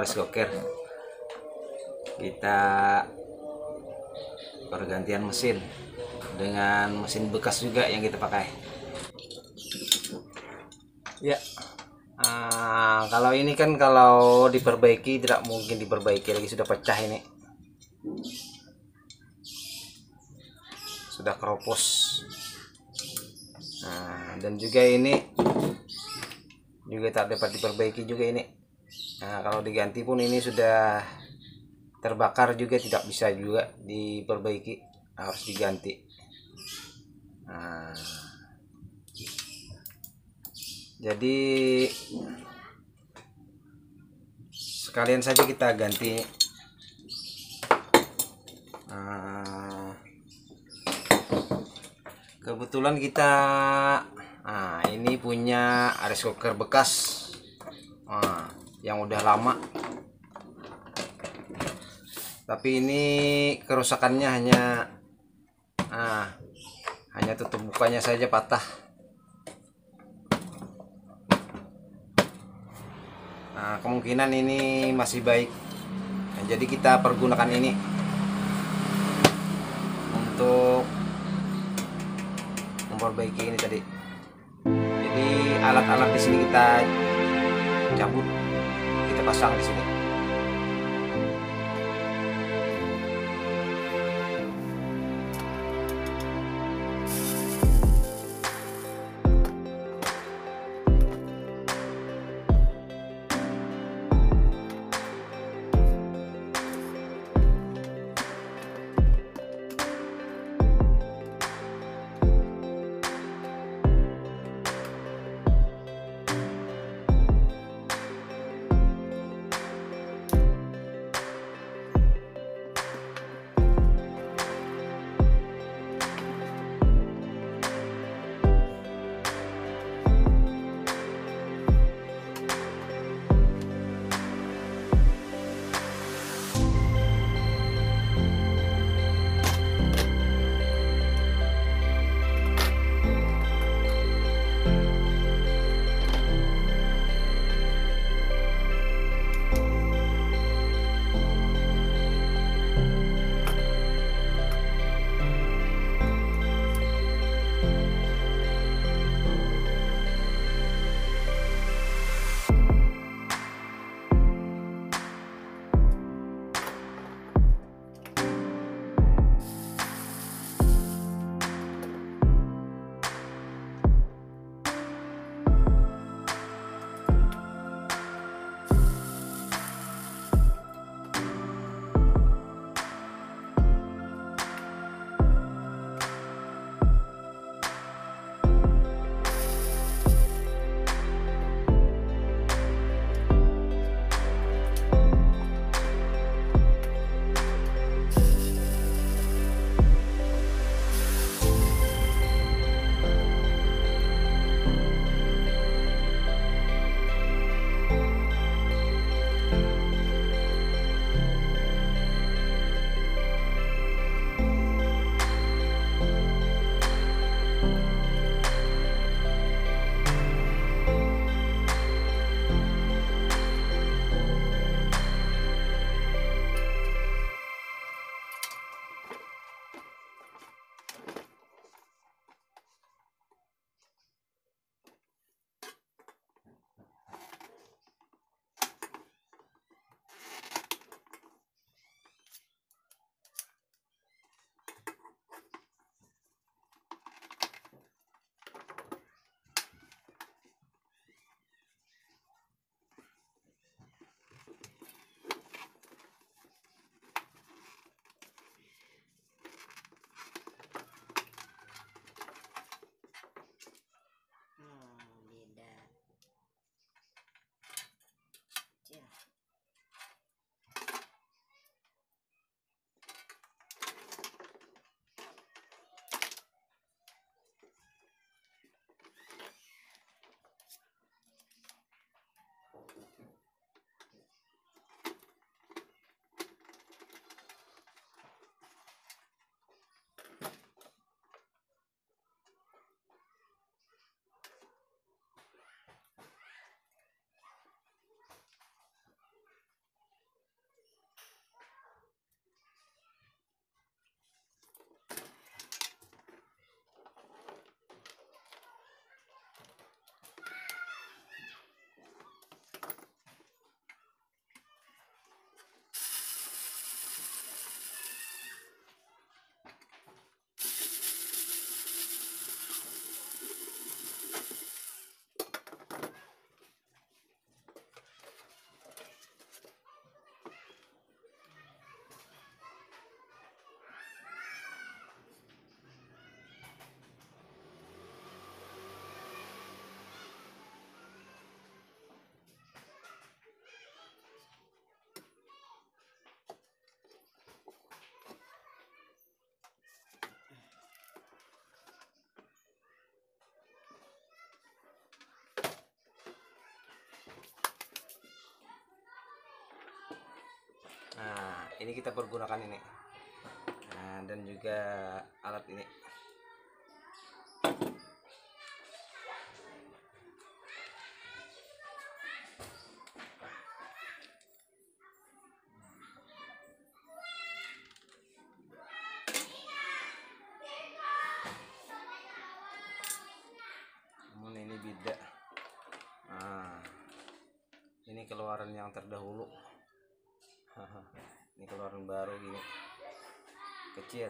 rice cooker. Kita pergantian mesin dengan mesin bekas juga yang kita pakai. Ya, kalau ini kan kalau diperbaiki tidak mungkin diperbaiki lagi, sudah pecah ini, sudah keropos. Dan juga ini juga tak dapat diperbaiki juga ini. Kalau diganti pun ini sudah terbakar juga, tidak bisa juga diperbaiki, harus diganti. Jadi sekalian saja kita ganti. Kebetulan kita ini punya rice cooker bekas yang udah lama, tapi ini kerusakannya hanya tutup bukanya saja patah. Kemungkinan ini masih baik. Jadi kita pergunakan ini untuk memperbaiki ini tadi. Jadi alat-alat di sini kita cabut, kita pasang di sini. ini kita pergunakan ini. Nah, dan juga alat ini. Namun ini beda. Nah, ini keluaran yang terdahulu. Ini keluaran baru gini, kecil.